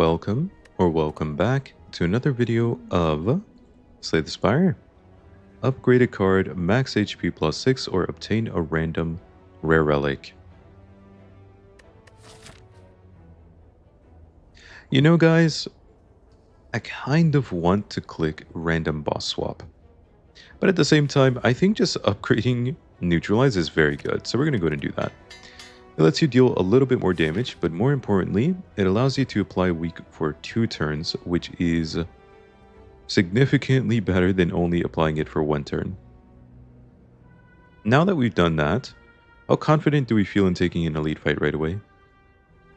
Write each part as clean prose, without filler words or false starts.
welcome or welcome back to another video of Slay the Spire. Upgrade a card, max HP plus 6, or obtain a random rare relic. You know guys, I kind of want to click random boss swap. But at the same time, I think just upgrading neutralize is very good, so we're going to go ahead and do that. It lets you deal a little bit more damage, but more importantly, it allows you to apply weak for 2 turns, which is significantly better than only applying it for 1 turn. Now that we've done that, how confident do we feel in taking an elite fight right away?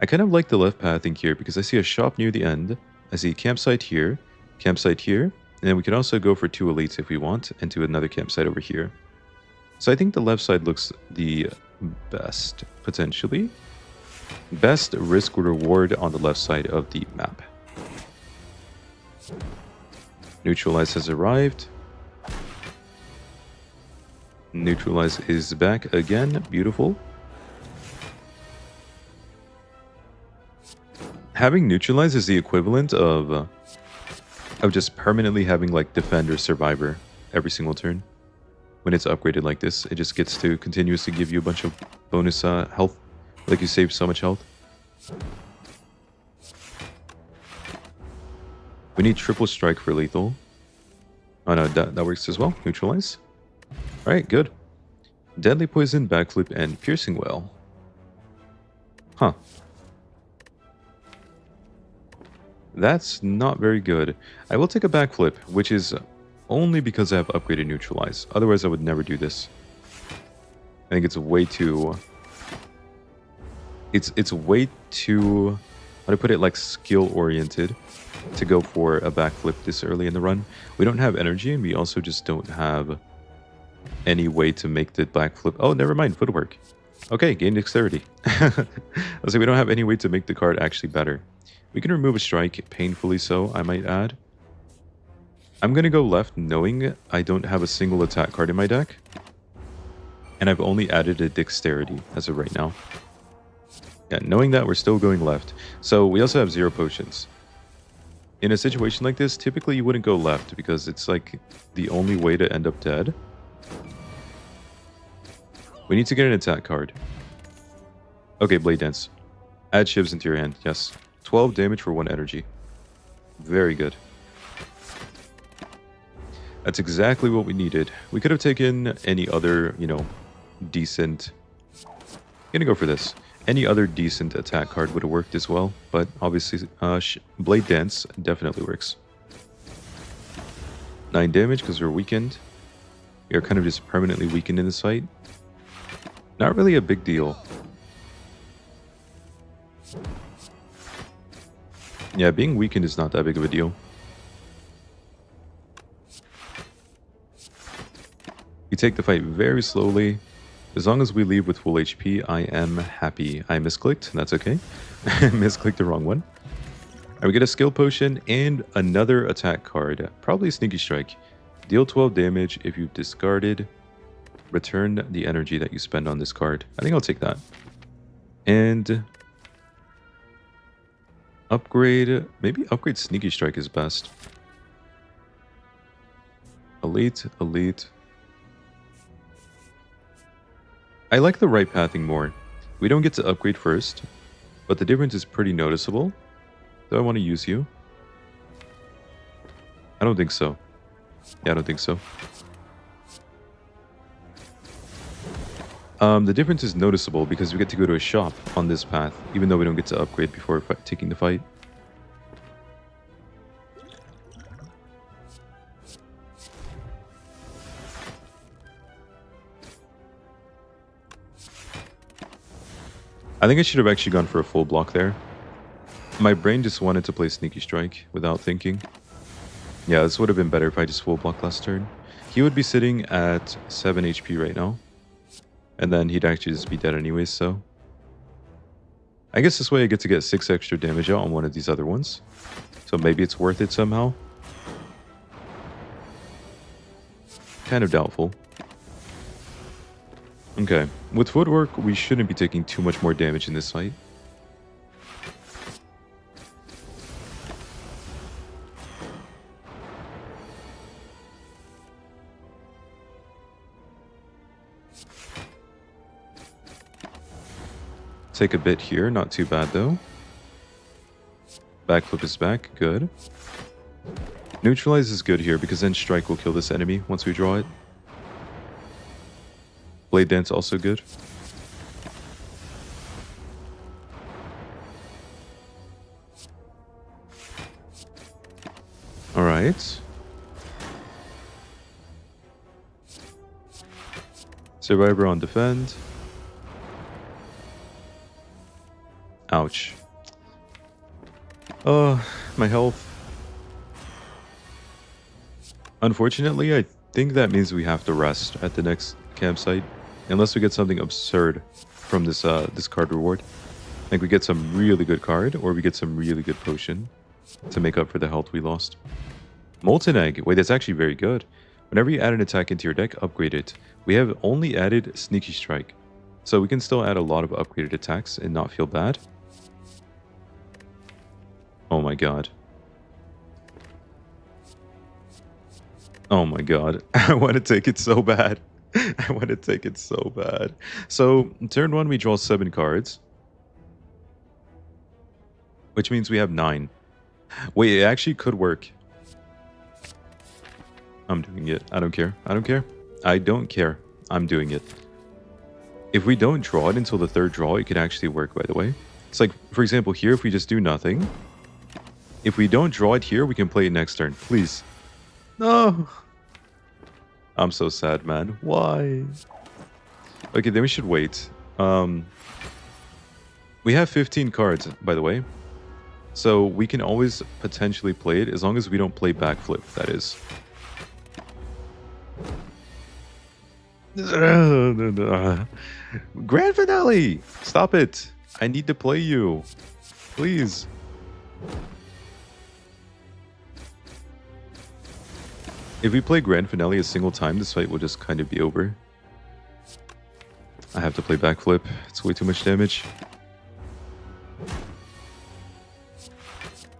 I kind of like the left pathing here because I see a shop near the end, I see a campsite here, and then we can also go for 2 elites if we want, and to another campsite over here. So I think the left side looks the best, potentially. Best risk reward on the left side of the map. Neutralize has arrived. Neutralize is back again. Beautiful. Having Neutralize is the equivalent of just permanently having like Defend or Survivor every single turn. When it's upgraded like this, it just gets to continuously give you a bunch of bonus health. Like you save so much health. We need triple strike for lethal. Oh no, that works as well. Neutralize. Alright, good. Deadly poison, backflip, and piercing well. Huh. That's not very good. I will take a backflip, which is only because I have upgraded neutralize. Otherwise, I would never do this. I think it's way too... It's way too... How to put it, like skill-oriented to go for a backflip this early in the run. We don't have energy, and we also just don't have any way to make the backflip... Oh, never mind, footwork. Okay, gain dexterity. I was like, we don't have any way to make the card actually better. We can remove a strike, painfully so, I might add. I'm going to go left knowing I don't have a single attack card in my deck. And I've only added a dexterity as of right now. Yeah, knowing that, we're still going left. So we also have 0 potions. In a situation like this, typically you wouldn't go left because it's like the only way to end up dead. We need to get an attack card. Okay, Blade Dance. Add shivs into your hand, yes. 12 damage for 1 energy. Very good. That's exactly what we needed. We could have taken any other, decent... I'm gonna go for this. Any other decent attack card would have worked as well, but obviously Blade Dance definitely works. 9 damage because we're weakened. We are kind of just permanently weakened in this fight. Not really a big deal. Yeah, being weakened is not that big of a deal. We take the fight very slowly. As long as we leave with full HP, I am happy. I misclicked, that's okay. Misclicked the wrong one. Alright, we get a skill potion and another attack card. Probably Sneaky Strike. Deal 12 damage if you've discarded. Return the energy that you spend on this card. I think I'll take that. And... maybe upgrade Sneaky Strike is best. Elite. I like the right pathing more. We don't get to upgrade first, but the difference is pretty noticeable. Do I want to use you? I don't think so. Yeah, I don't think so. The difference is noticeable because we get to go to a shop on this path, even though we don't get to upgrade before taking the fight. I think I should have actually gone for a full block there. My brain just wanted to play Sneaky Strike without thinking. Yeah, this would have been better if I just full block last turn. He would be sitting at 7 HP right now. And then he'd actually just be dead anyways, so... I guess this way I get to get 6 extra damage out on one of these other ones. So maybe it's worth it somehow. Kind of doubtful. Okay, with footwork, we shouldn't be taking too much more damage in this fight. Take a bit here, not too bad though. Backflip is back, good. Neutralize is good here because then strike will kill this enemy once we draw it. Blade dance also good. Alright. Survivor on defend. Ouch. My health. Unfortunately, I think that means we have to rest at the next campsite. Unless we get something absurd from this this card reward. Like we get some really good card, or we get some really good potion to make up for the health we lost. Molten Egg. Wait, that's actually very good. Whenever you add an attack into your deck, upgrade it. We have only added Sneaky Strike. So we can still add a lot of upgraded attacks and not feel bad. Oh my god. Oh my god. I want to take it so bad. I want to take it so bad. So, turn 1 we draw 7 cards. Which means we have 9. Wait, it actually could work. I'm doing it. I don't care. I don't care. I don't care. I'm doing it. If we don't draw it until the 3rd draw, it could actually work, by the way. It's like, for example, here, if we just do nothing. If we don't draw it here, we can play it next turn. Please. No. I'm so sad, man. Why? Okay, then we should wait. We have 15 cards, by the way. So we can always potentially play it as long as we don't play backflip, that is. Grand finale! Stop it! I need to play you. Please. If we play Grand Finale a single time, this fight will just kind of be over. I have to play backflip. It's way too much damage.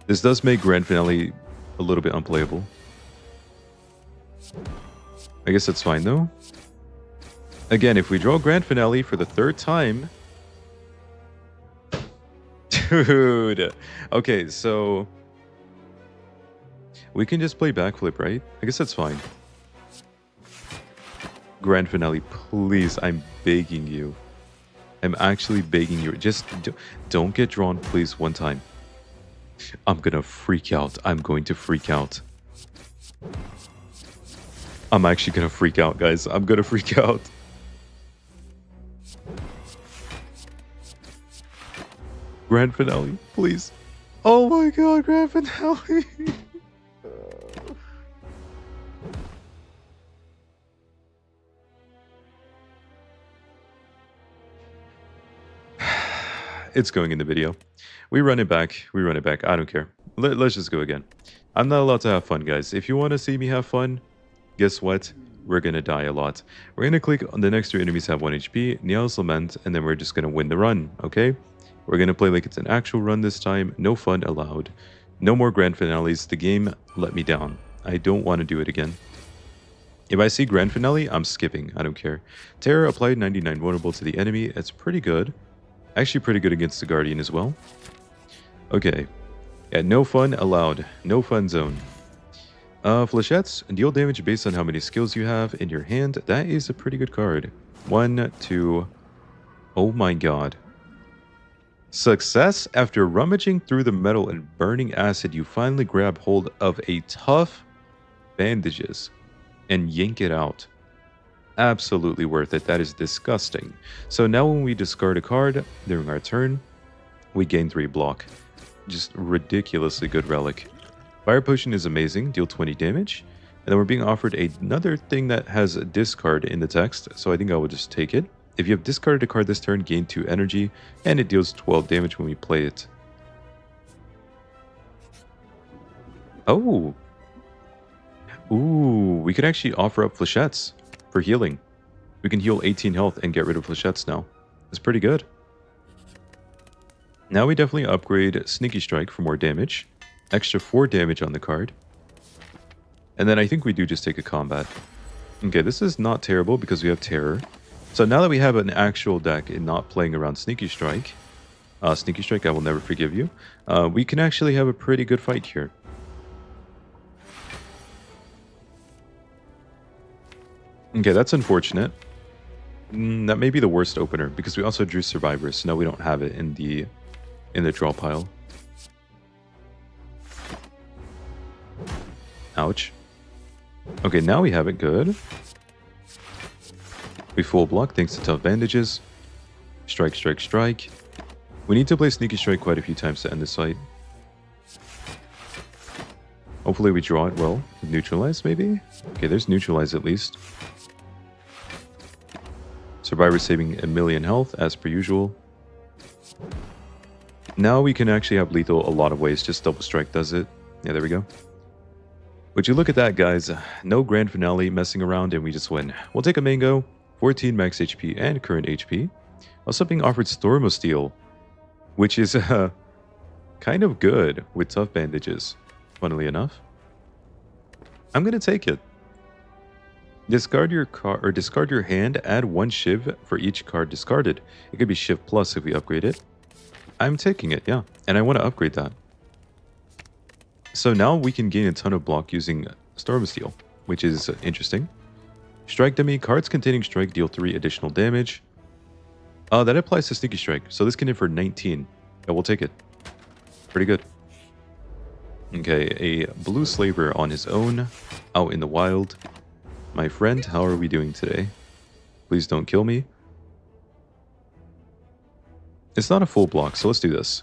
This does make Grand Finale a little bit unplayable. I guess that's fine though. Again, if we draw Grand Finale for the 3rd time... Dude! Okay, so... we can just play backflip, right? I guess that's fine. Grand Finale, please, I'm begging you. I'm actually begging you. Just don't get drawn, please, one time. I'm gonna freak out. I'm going to freak out. I'm actually gonna freak out, guys. I'm gonna freak out. Grand Finale, please. Oh my god, Grand Finale. It's going in the video. We run it back. We run it back. I don't care. Let's just go again. I'm not allowed to have fun, guys. If you want to see me have fun, guess what? We're going to die a lot. We're going to click on the next 2 enemies have 1 HP, Niall's Lament, and then we're just going to win the run, okay? We're going to play like it's an actual run this time. No fun allowed. No more grand finales. The game let me down. I don't want to do it again. If I see grand finale, I'm skipping. I don't care. Terror applied 99 vulnerable to the enemy. It's pretty good. Actually pretty good against the Guardian as well. Okay. Yeah, no fun allowed. No fun zone. Flechettes, deal damage based on how many skills you have in your hand. That is a pretty good card. 1, 2... oh my god. Success. After rummaging through the metal and burning acid, you finally grab hold of a tough bandages and yank it out. Absolutely worth it. That is disgusting. So now when we discard a card during our turn, we gain 3 block. Just ridiculously good relic. Fire Potion is amazing, deal 20 damage. And then we're being offered another thing that has a discard in the text, so I think I will just take it. If you have discarded a card this turn, gain 2 energy, and it deals 12 damage when we play it. Oh! Ooh, we could actually offer up Flechettes for healing. We can heal 18 health and get rid of Flechettes now. That's pretty good. Now we definitely upgrade Sneaky Strike for more damage. Extra 4 damage on the card. And then I think we do just take a combat. Okay, this is not terrible because we have Terror. So now that we have an actual deck and not playing around Sneaky Strike, I will never forgive you, we can actually have a pretty good fight here. Okay, that's unfortunate. That may be the worst opener because we also drew Survivors, so now we don't have it in the draw pile. Ouch. Okay, now we have it. Good. We full block thanks to tough bandages. Strike, strike, strike. We need to play Sneaky Strike quite a few times to end this fight. Hopefully we draw it well. Neutralize, maybe? Okay, there's Neutralize at least. Survivor saving a million health, as per usual. Now we can actually have lethal a lot of ways. Just double strike does it. Yeah, there we go. Would you look at that, guys? No grand finale messing around and we just win. We'll take a mango, 14 max HP and current HP. Also being offered Storm of Steel, which is kind of good with tough bandages, funnily enough. I'm going to take it. Discard your card or discard your hand, add 1 Shiv for each card discarded. It could be Shiv Plus if we upgrade it. I'm taking it, yeah. And I want to upgrade that. So now we can gain a ton of block using Storm of Steel, which is interesting. Strike dummy. Cards containing strike deal 3 additional damage. That applies to Sneaky Strike. So this can hit for 19. Yeah, we'll take it. Pretty good. Okay, a blue slaver on his own, out in the wild. My friend, how are we doing today? Please don't kill me. It's not a full block, so let's do this.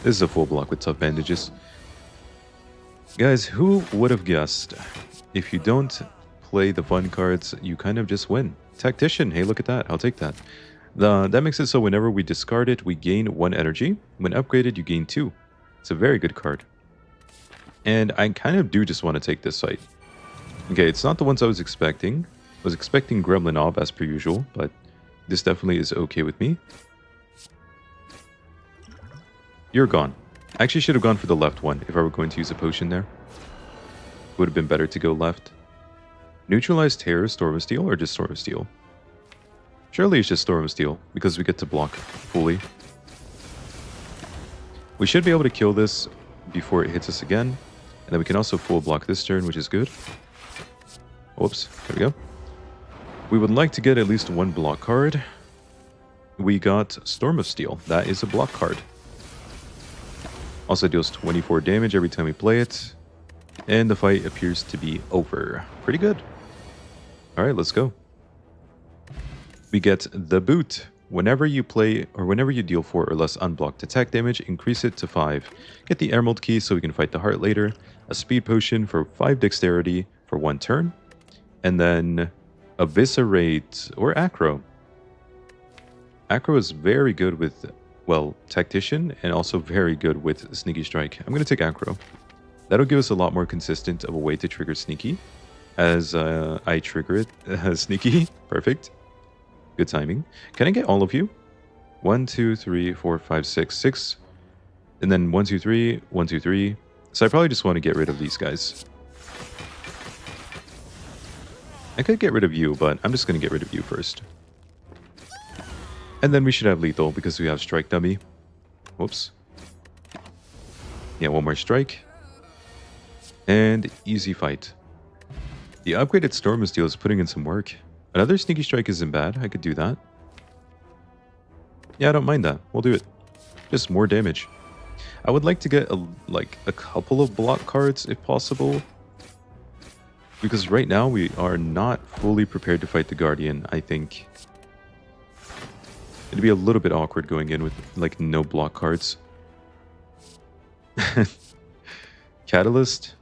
This is a full block with tough bandages. Guys, who would have guessed? If you don't play the fun cards, you kind of just win. Tactician, hey, look at that. I'll take that. That makes it so whenever we discard it, we gain 1 energy. When upgraded, you gain 2. It's a very good card. And I kind of do just want to take this fight. Okay, it's not the ones I was expecting. I was expecting Gremlinov as per usual, but this definitely is okay with me. You're gone. I actually should have gone for the left one if I were going to use a potion there. Would have been better to go left. Neutralize Terror, Storm of Steel, or just Storm of Steel? Surely it's just Storm of Steel, because we get to block fully. We should be able to kill this before it hits us again. And then we can also full block this turn, which is good. Whoops, there we go. We would like to get at least 1 block card. We got Storm of Steel. That is a block card. Also deals 24 damage every time we play it. And the fight appears to be over. Pretty good. Alright, let's go. We get the boot. Whenever you play, or whenever you deal 4 or less unblocked attack damage, increase it to 5. Get the Emerald Key so we can fight the heart later. A speed potion for 5 dexterity for 1 turn. And then Eviscerate or Acro. Acro is very good with, well, Tactician, and also very good with Sneaky Strike. I'm going to take Acro. That'll give us a lot more consistent of a way to trigger Sneaky, as I trigger it. Sneaky, perfect. Good timing. Can I get all of you? 1, 2, 3, 4, 5, 6, 6. And then 1, 2, 3, 1, 2, 3. So I probably just want to get rid of these guys. I could get rid of you, but I'm just going to get rid of you first. And then we should have lethal because we have strike dummy. Whoops. Yeah, 1 more strike. And easy fight. The upgraded Storm of Steel is putting in some work. Another Sneaky Strike isn't bad. I could do that. Yeah, I don't mind that. We'll do it. Just more damage. I would like to get a couple of block cards if possible. Because right now we are not fully prepared to fight the Guardian, I think. It'd be a little bit awkward going in with like no block cards. Catalyst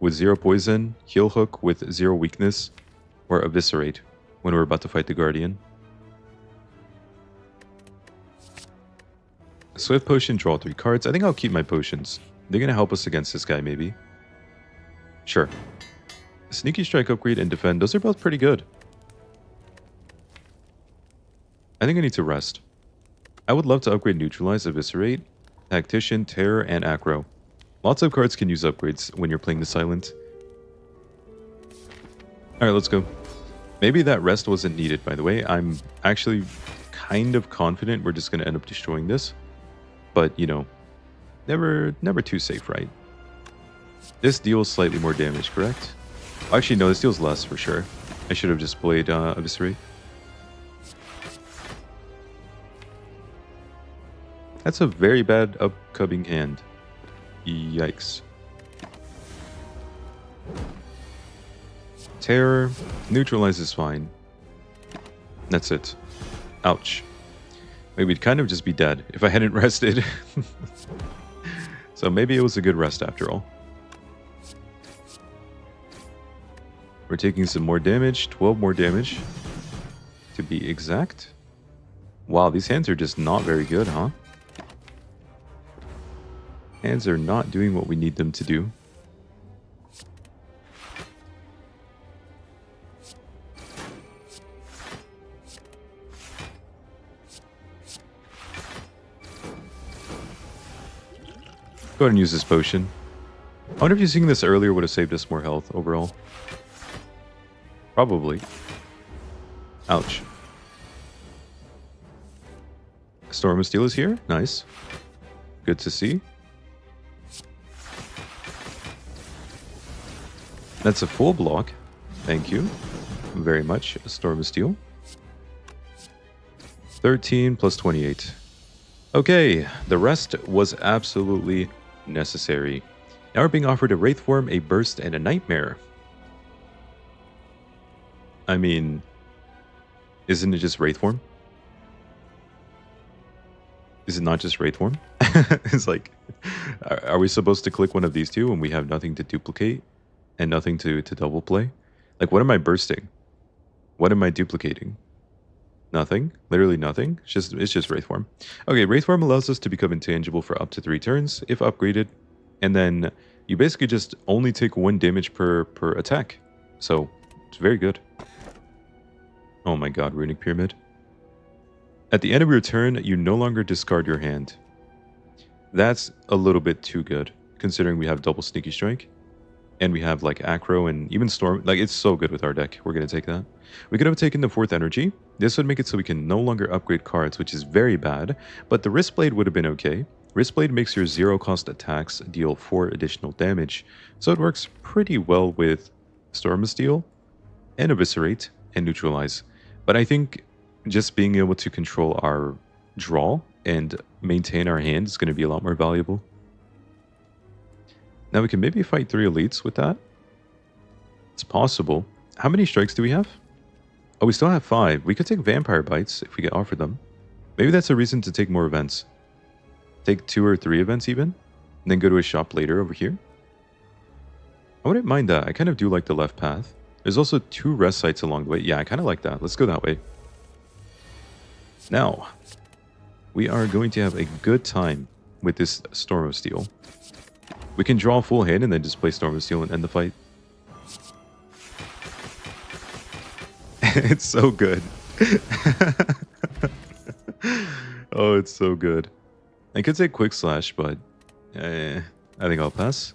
with 0 poison, Heal Hook with 0 weakness, or Eviscerate when we're about to fight the Guardian. Swift Potion, draw 3 cards. I think I'll keep my potions. They're going to help us against this guy, maybe. Sure. Sneaky Strike, Upgrade, and Defend. Those are both pretty good. I think I need to rest. I would love to upgrade Neutralize, Eviscerate, Tactician, Terror, and Acro. Lots of cards can use upgrades when you're playing the Silent. Alright, let's go. Maybe that rest wasn't needed, by the way. I'm actually kind of confident we're just going to end up destroying this. But, you know, never too safe, right? This deals slightly more damage, correct? Actually, no, this deals less for sure. I should have just played Eviscerate. That's a very bad upcoming hand. Yikes. Terror. Neutralize is fine. That's it. Ouch. Maybe we'd kind of just be dead if I hadn't rested. So maybe it was a good rest after all. We're taking some more damage. 12 more damage. To be exact. Wow, these hands are just not very good, huh? Hands are not doing what we need them to do. Go ahead and use this potion. I wonder if using this earlier would have saved us more health overall. Probably. Ouch. Storm of Steel is here. Nice. Good to see. That's a full block. Thank you very much, Storm of Steel. 13 plus 28. Okay, the rest was absolutely necessary. Now we're being offered a Wraith Form, a Burst, and a Nightmare. I mean, isn't it just Wraith Form? Is it not just Wraith Form? It's like, are we supposed to click one of these two when we have nothing to duplicate and nothing to double play? Like, what am I bursting? What am I duplicating? Nothing. Literally nothing. It's just Wraith Form. Okay, Wraith Form allows us to become intangible for up to 3 turns if upgraded. And then you basically just only take 1 damage per attack. So, it's very good. Oh my god, Runic Pyramid. At the end of your turn, you no longer discard your hand. That's a little bit too good, considering we have double Sneaky Strike. And we have like Acro and even Storm. Like, it's so good with our deck. We're going to take that. We could have taken the 4th Energy. This would make it so we can no longer upgrade cards, which is very bad. But the Wristblade would have been okay. Wristblade makes your 0-cost attacks deal 4 additional damage. So it works pretty well with Storm of Steel and Eviscerate and Neutralize. But I think just being able to control our draw and maintain our hand is going to be a lot more valuable. Now we can maybe fight 3 elites with that. It's possible. How many strikes do we have? Oh, we still have 5. We could take Vampire Bites if we get offered them. Maybe that's a reason to take more events. Take 2 or 3 events even, and then go to a shop later over here. I wouldn't mind that. I kind of do like the left path. There's also 2 rest sites along the way. Yeah, I kind of like that. Let's go that way. Now, we are going to have a good time with this Storm of Steel. We can draw a full hand and then just play Storm of Steel and end the fight. It's so good. Oh, it's so good. I could say Quick Slash, but I think I'll pass.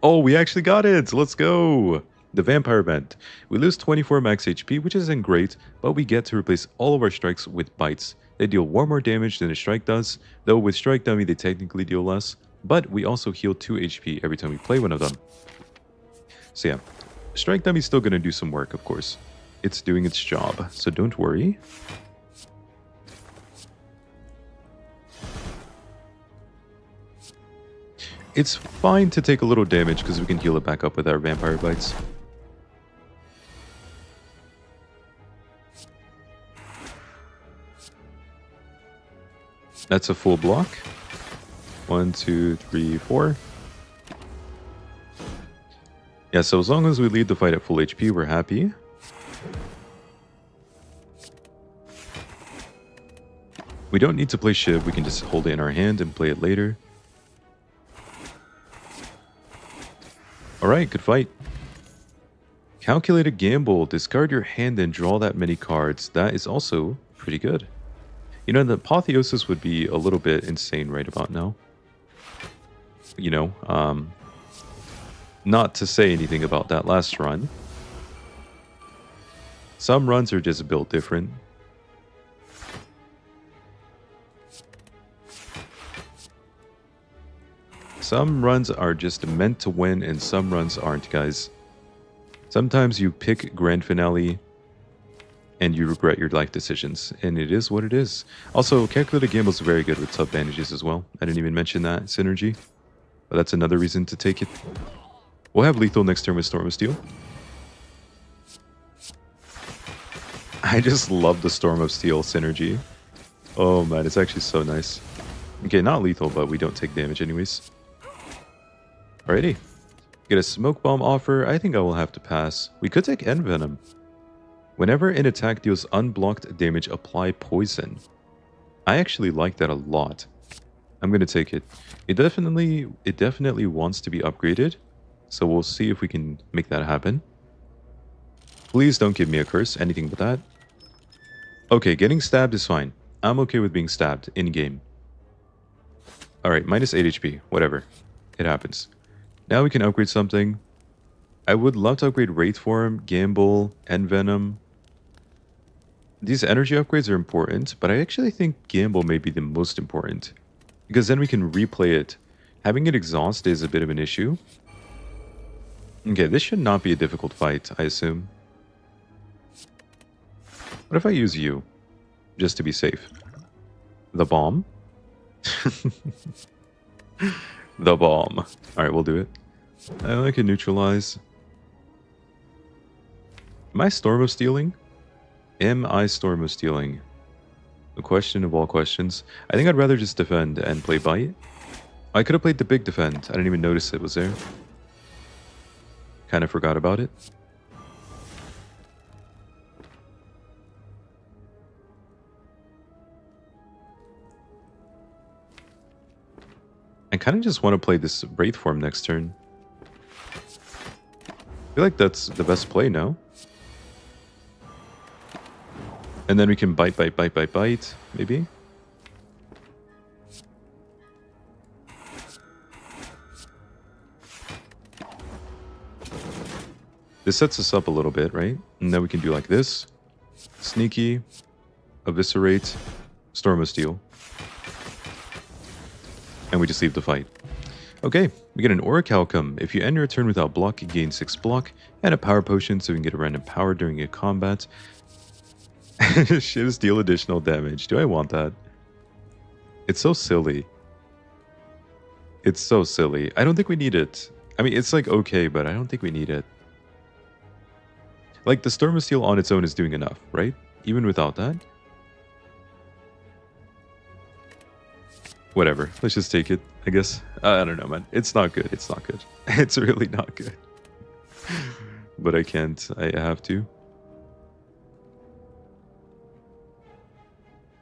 Oh, we actually got it! Let's go! The Vampire Event. We lose 24 max HP, which isn't great, but we get to replace all of our strikes with bites. They deal 1 more damage than a strike does, though with Strike Dummy they technically deal less, but we also heal 2 HP every time we play one of them. So yeah, Strike Dummy's still going to do some work, of course. It's doing its job, so don't worry. It's fine to take a little damage because we can heal it back up with our Vampire Bites. That's a full block. 1, 2, 3, 4. Yeah, so as long as we lead the fight at full HP, we're happy. We don't need to play Shiv, we can just hold it in our hand and play it later. Alright, good fight. Calculated gamble. Discard your hand and draw that many cards. That is also pretty good. You know, the Apotheosis would be a little bit insane right about now. You know, Not to say anything about that last run. Some runs are just built different. Some runs are just meant to win, and some runs aren't, guys. Sometimes you pick Grand Finale, and you regret your life decisions, and it is what it is. Also, Calculated Gamble is very good with sub bandages as well. I didn't even mention that synergy, but that's another reason to take it. We'll have lethal next turn with Storm of Steel. I just love the Storm of Steel synergy. Oh man, it's actually so nice. Okay, not lethal, but we don't take damage anyways. Alrighty. Get a Smoke Bomb offer. I think I will have to pass. We could take Envenom. Whenever an attack deals unblocked damage, apply poison. I actually like that a lot. I'm gonna take it. It definitely wants to be upgraded, so we'll see if we can make that happen. Please don't give me a curse, anything but that. Okay, getting stabbed is fine. I'm okay with being stabbed in-game. Alright, minus 8 HP, whatever. It happens. Now we can upgrade something. I would love to upgrade Wraith Form, Gamble, Envenom. These energy upgrades are important, but I actually think Gamble may be the most important. Because then we can replay it. Having it exhaust is a bit of an issue. Okay, this should not be a difficult fight, I assume. What if I use you? Just to be safe. The bomb? The bomb. Alright, we'll do it. I can neutralize. Am I Storm of Stealing? Am I Storm of Stealing? The question of all questions. I think I'd rather just defend and play Bite. I could have played the big defend. I didn't even notice it was there. Kind of forgot about it. I kind of just want to play this Wraith Form next turn. I feel like that's the best play now. And then we can bite, maybe? This sets us up a little bit, right? And then we can do like this. Sneaky, Eviscerate, Storm of Steel. And we just leave the fight. Okay, we get an Orichalcum. If you end your turn without block, you gain 6 block, and a power potion so we can get a random power during a combat. Shivs deal additional damage. Do I want that? It's so silly. It's so silly. I don't think we need it. I mean, it's like okay, but I don't think we need it. Like, the Storm of Steel on its own is doing enough, right? Even without that? Whatever. Let's just take it, I guess. I don't know, man. It's not good. It's not good. It's really not good. But I can't. I have to.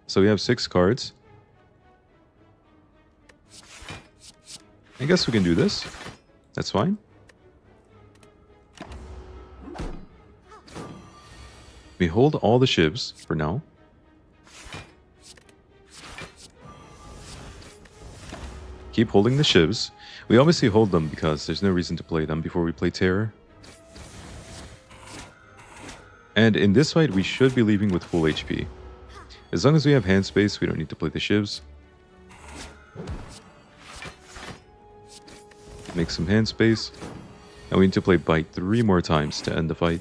So we have 6 cards. I guess we can do this. That's fine. We hold all the shivs for now. Keep holding the shivs. We obviously hold them because there's no reason to play them before we play Terror. And in this fight, we should be leaving with full HP. As long as we have hand space, we don't need to play the shivs. Make some hand space. And we need to play Bite 3 more times to end the fight.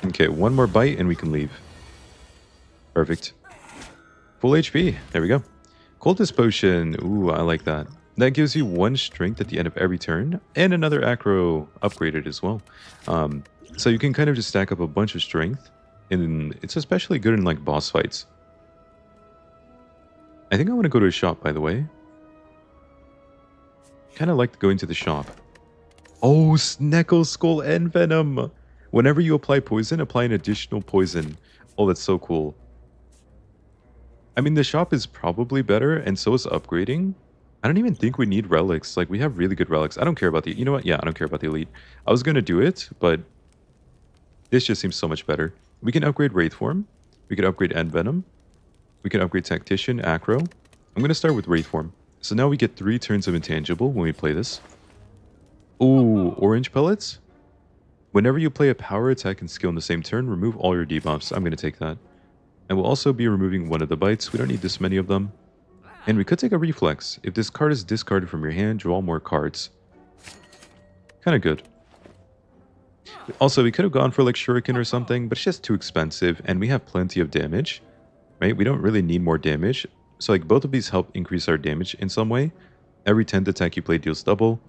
Okay, 1 more Bite and we can leave. Perfect. Full HP. There we go. Cultist Potion. Ooh, I like that. That gives you 1 strength at the end of every turn, and another acro upgraded as well. So you can kind of just stack up a bunch of strength, and it's especially good in like boss fights. I think I want to go to a shop, by the way. Kind of like going to the shop. Oh, Snecko Skull Envenom! Whenever you apply poison, apply an additional poison. Oh, that's so cool. I mean, the shop is probably better, and so is upgrading. I don't even think we need relics. Like, we have really good relics. I don't care about the... You know what? Yeah, I don't care about the elite. I was going to do it, but this just seems so much better. We can upgrade Wraith Form. We can upgrade Envenom. We can upgrade Tactician, Acro. I'm going to start with Wraith Form. So now we get 3 turns of Intangible when we play this. Ooh, Orange Pellets? Whenever you play a power attack and skill in the same turn, remove all your debuffs. I'm going to take that. And we'll also be removing one of the bites. We don't need this many of them. And we could take a Reflex. If this card is discarded from your hand, draw more cards. Kind of good. Also, we could have gone for like Shuriken or something, but it's just too expensive, and we have plenty of damage, right? We don't really need more damage. So like both of these help increase our damage in some way. Every 10th attack you play deals double,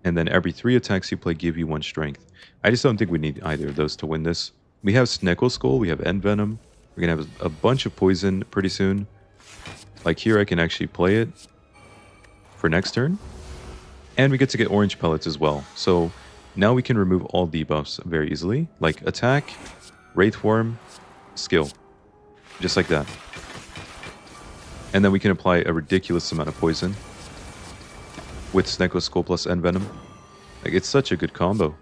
and then every 3 attacks you play give you 1 strength. I just don't think we need either of those to win this. We have Snecko Skull, we have Envenom. We're going to have a bunch of poison pretty soon. Like here I can actually play it for next turn. And we get to get orange pellets as well. So now we can remove all debuffs very easily. Like attack, Wraith Form, skill. Just like that. And then we can apply a ridiculous amount of poison with Snecko Skull plus Envenom. Like, it's such a good combo.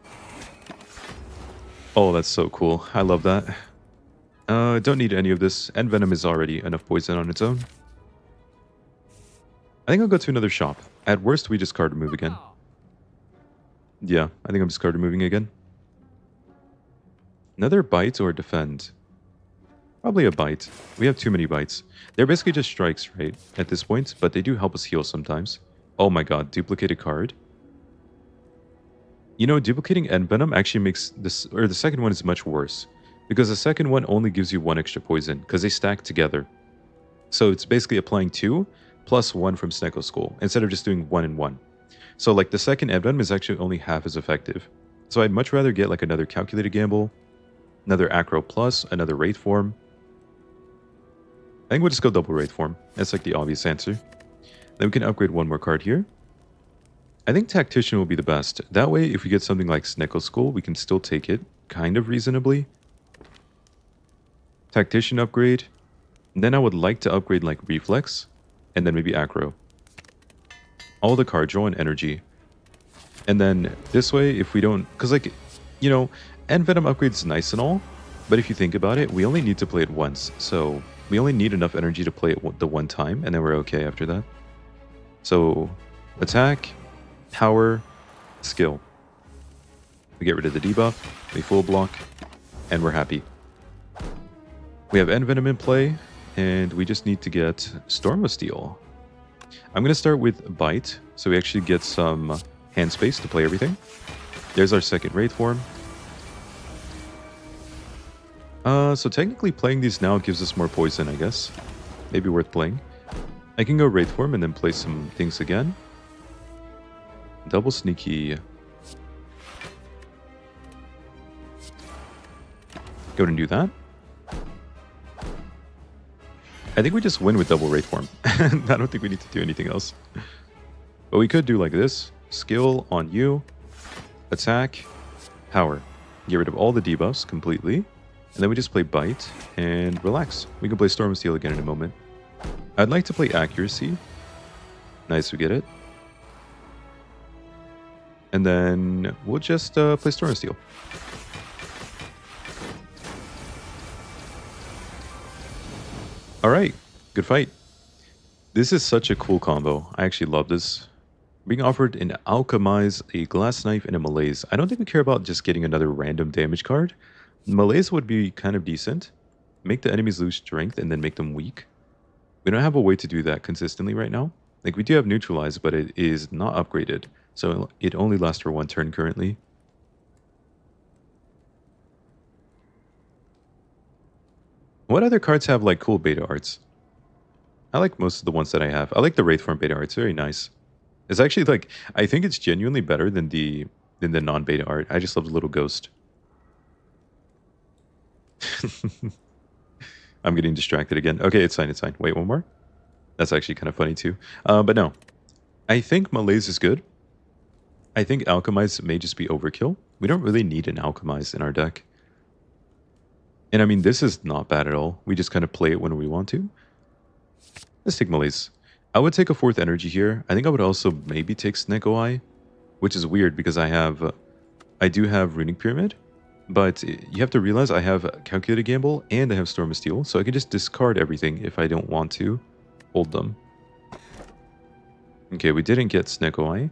Oh, that's so cool. I love that. Don't need any of this. Envenom is already enough poison on its own. I think I'll go to another shop. At worst, we just card remove again. Yeah, I think I'm just card removing again. Another bite or defend? Probably a bite. We have too many bites. They're basically just strikes, right, at this point, but they do help us heal sometimes. Oh my god, duplicated card. You know, duplicating Envenom actually makes this, or the second one is much worse. Because the second one only gives you 1 extra poison, because they stack together. So it's basically applying 2 plus 1 from Snecko Skull, instead of just doing 1 and 1. So like the second Envenom is actually only half as effective. So I'd much rather get like another Calculated Gamble, another Acro Plus, another Wraith Form. I think we'll just go double Wraith Form. That's like the obvious answer. Then we can upgrade 1 more card here. I think Tactician will be the best. That way, if we get something like Snecko Skull, we can still take it kind of reasonably. Tactician upgrade. And then I would like to upgrade like Reflex. And then maybe Acro. All the card draw and energy. And then this way, if we don't... Because like, you know, Envenom upgrade is nice and all. But if you think about it, we only need to play it once. So we only need enough energy to play it the one time. And then we're okay after that. So attack, power, skill. We get rid of the debuff. We full block. And we're happy. We have Envenom in play. And we just need to get Storm of Steel. I'm going to start with Bite, so we actually get some hand space to play everything. There's our second Wraith Form. So technically playing these now gives us more poison, I guess. Maybe worth playing. I can go Wraith Form and then play some things again. Double Sneaky. Go and do that. I think we just win with double Wraith Form. I don't think we need to do anything else. But we could do like this. Skill on you. Attack. Power. Get rid of all the debuffs completely. And then we just play Bite and relax. We can play Storm of Steel again in a moment. I'd like to play Accuracy. Nice, we get it. And then we'll just play Storm of Steel. Alright, good fight. This is such a cool combo. I actually love this. Being offered an Alchemize, a Glass Knife, and a Malaise. I don't think we care about just getting another random damage card. Malaise would be kind of decent. Make the enemies lose strength and then make them weak. We don't have a way to do that consistently right now. Like, we do have Neutralize, but it is not upgraded. So it only lasts for 1 turn currently. What other cards have like cool beta arts? I like most of the ones that I have. I like the Wraith Form beta art. It's very nice. It's actually like, I think it's genuinely better than the non-beta art. I just love the little ghost. I'm getting distracted again. Okay, it's fine, it's fine. Wait, one more? That's actually kind of funny too. But no. I think Malaise is good. I think Alchemize may just be overkill. We don't really need an Alchemize in our deck. And I mean, this is not bad at all. We just kind of play it when we want to. Let's take Malaise. I would take a 4th energy here. I think I would also maybe take Snecko Eye, which is weird because I do have Runic Pyramid. But you have to realize I have Calculated Gamble and I have Storm of Steel, so I can just discard everything if I don't want to hold them. Okay, we didn't get Snecko Eye.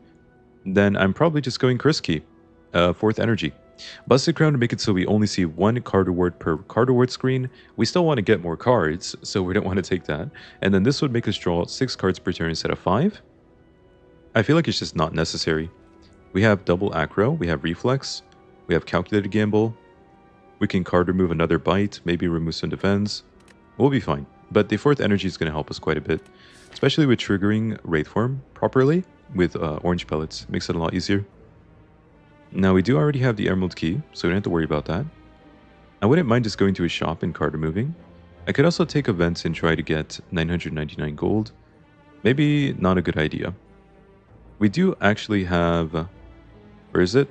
Then I'm probably just going Krisky. Fourth Energy. Busted Crown to make it so we only see one card reward per card reward screen. We still want to get more cards, so we don't want to take that. And then this would make us draw 6 cards per turn instead of 5. I feel like it's just not necessary. We have double Acro, we have Reflex, we have Calculated Gamble. We can card remove another Bite, maybe remove some defense. We'll be fine. But the fourth energy is going to help us quite a bit, especially with triggering Wraith Form properly with orange pellets. Makes it a lot easier. Now we do already have the Emerald Key, so we don't have to worry about that. I wouldn't mind just going to a shop and card removing. I could also take events and try to get 999 gold. Maybe not a good idea. We do actually have... Where is it?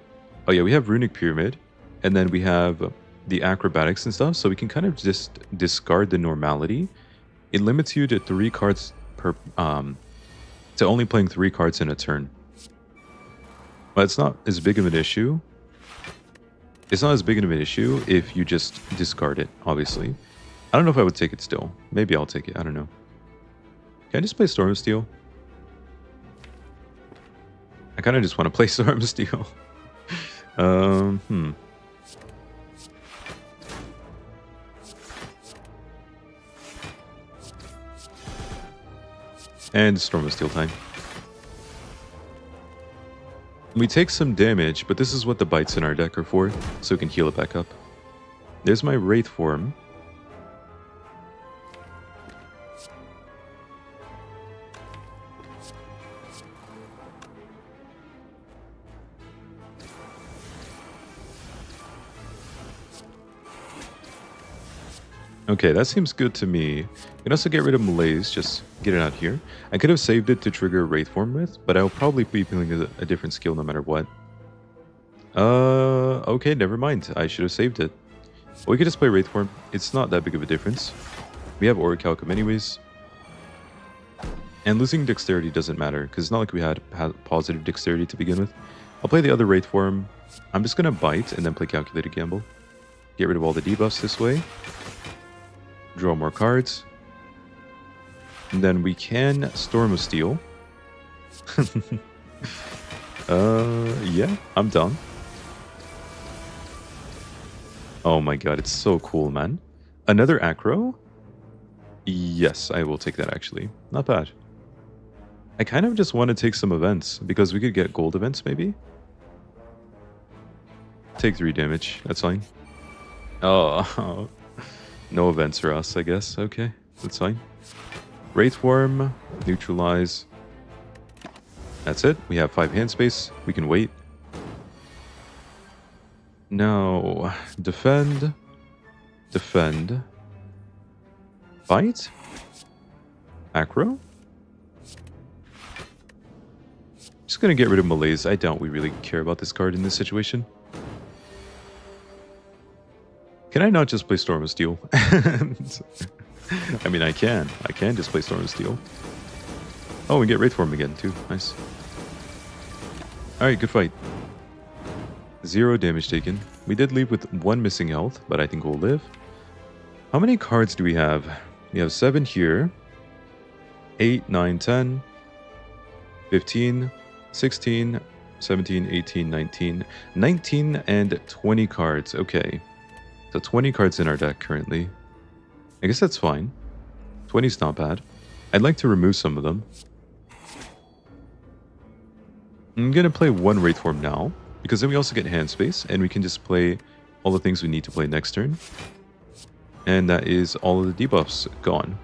Oh yeah, we have Runic Pyramid. And then we have the acrobatics and stuff, so we can kind of just discard the normality. It limits you to 3 cards per... to only playing 3 cards in a turn. But it's not as big of an issue. It's not as big of an issue if you just discard it, obviously. I don't know if I would take it still. Maybe I'll take it. I don't know. Can I just play Storm of Steel? I kind of just want to play Storm of Steel. And Storm of Steel time. We take some damage, but this is what the bites in our deck are for, so we can heal it back up. There's my Wraith Form. Okay, that seems good to me. You can also get rid of Malaise, just get it out here. I could have saved it to trigger Wraith Form with, but I'll probably be playing a different skill no matter what. Okay, never mind. I should have saved it. Well, we could just play Wraith Form. It's not that big of a difference. We have Orichalcum anyways. And losing Dexterity doesn't matter, because it's not like we had positive Dexterity to begin with. I'll play the other Wraith Form. I'm just going to Bite and then play Calculated Gamble. Get rid of all the debuffs this way. Draw more cards. And then we can Storm of Steel. Yeah, I'm done. Oh my god, it's so cool, man. Another Acro? Yes, I will take that actually. Not bad. I kind of just want to take some events, because we could get gold events maybe? Take 3 damage, that's fine. Oh, no events for us, I guess. Okay, that's fine. Wraith Form, neutralize. That's it. We have 5 hand space. We can wait. No. Defend. Defend. Bite? Acro? Just gonna get rid of Malaise. I doubt we really care about this card in this situation. Can I not just play Storm of Steel? I mean, I can. I can just play Storm of Steel. Oh, we get Wraith Form again, too. Nice. Alright, good fight. 0 damage taken. We did leave with 1 missing health, but I think we'll live. How many cards do we have? We have 7 here. 8, 9, 10, 15, 16, 17, 18, 19. 19 and 20 cards. Okay. So 20 cards in our deck currently. I guess that's fine. 20's not bad. I'd like to remove some of them. I'm going to play 1 Wraith Form now, because then we also get hand space, and we can just play all the things we need to play next turn. And that is all of the debuffs gone.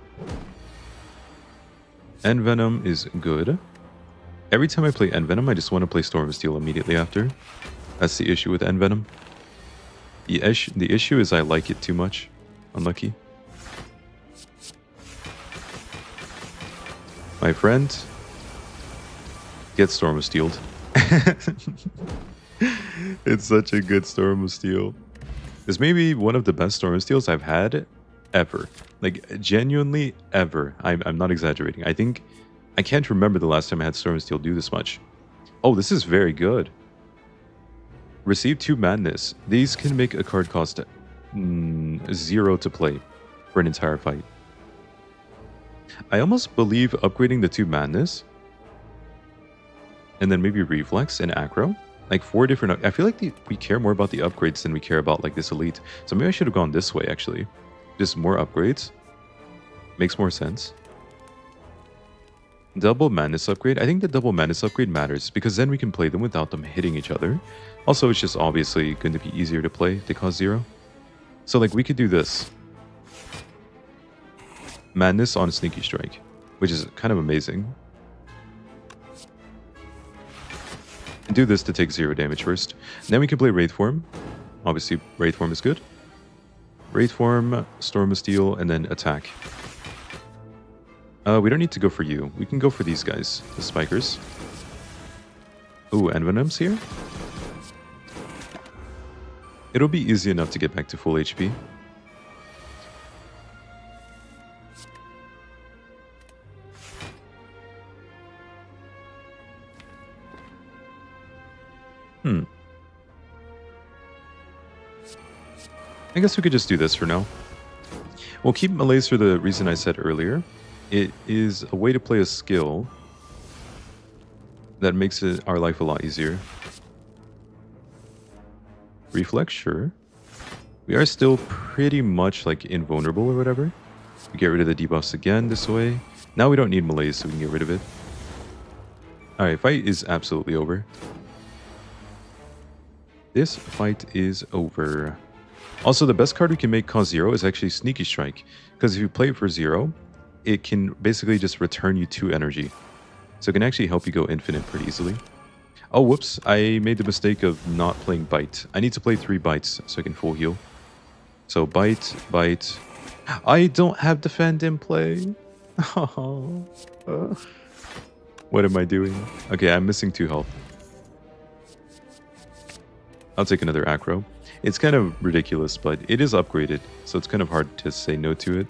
Envenom is good. Every time I play Envenom, I just want to play Storm of Steel immediately after. That's the issue with Envenom. The issue is I like it too much. Unlucky. My friend, get Storm of Steel. It's such a good Storm of Steel. It's maybe one of the best Storm of Steels I've had ever. Like, genuinely ever. I'm not exaggerating. I can't remember the last time I had Storm of Steel do this much. Oh, this is very good. Receive 2 Madness. These can make a card cost 0 to play for an entire fight. I almost believe upgrading the 2 Madness and then maybe Reflex and Acro. Like 4 different... I feel like we care more about the upgrades than we care about like this Elite. So maybe I should have gone this way actually. Just more upgrades. Makes more sense. Double Madness upgrade. I think the double Madness upgrade matters because then we can play them without them hitting each other. Also, it's just obviously going to be easier to play. They cost 0. So like we could do this. Madness on Sneaky Strike, which is kind of amazing. And do this to take 0 damage first. Then we can play Wraith Form. Obviously, Wraith Form is good. Wraith Form, Storm of Steel, and then attack. We don't need to go for you. We can go for these guys, the Spikers. Ooh, Envenom's here? It'll be easy enough to get back to full HP. I guess we could just do this for now. We'll keep Malaise for the reason I said earlier. It is a way to play a skill that makes our life a lot easier. Reflex, sure. We are still pretty much like invulnerable or whatever. We get rid of the debuffs again this way. Now we don't need Malaise, so we can get rid of it. Alright, fight is absolutely over. This fight is over. Also, the best card we can make cost 0 is actually Sneaky Strike. Because if you play it for 0, it can basically just return you 2 energy. So it can actually help you go infinite pretty easily. Oh, whoops. I made the mistake of not playing Bite. I need to play 3 bites so I can full heal. So Bite, Bite. I don't have Defend in play. What am I doing? Okay, I'm missing 2 health. I'll take another Acro. It's kind of ridiculous, but it is upgraded, so it's kind of hard to say no to it.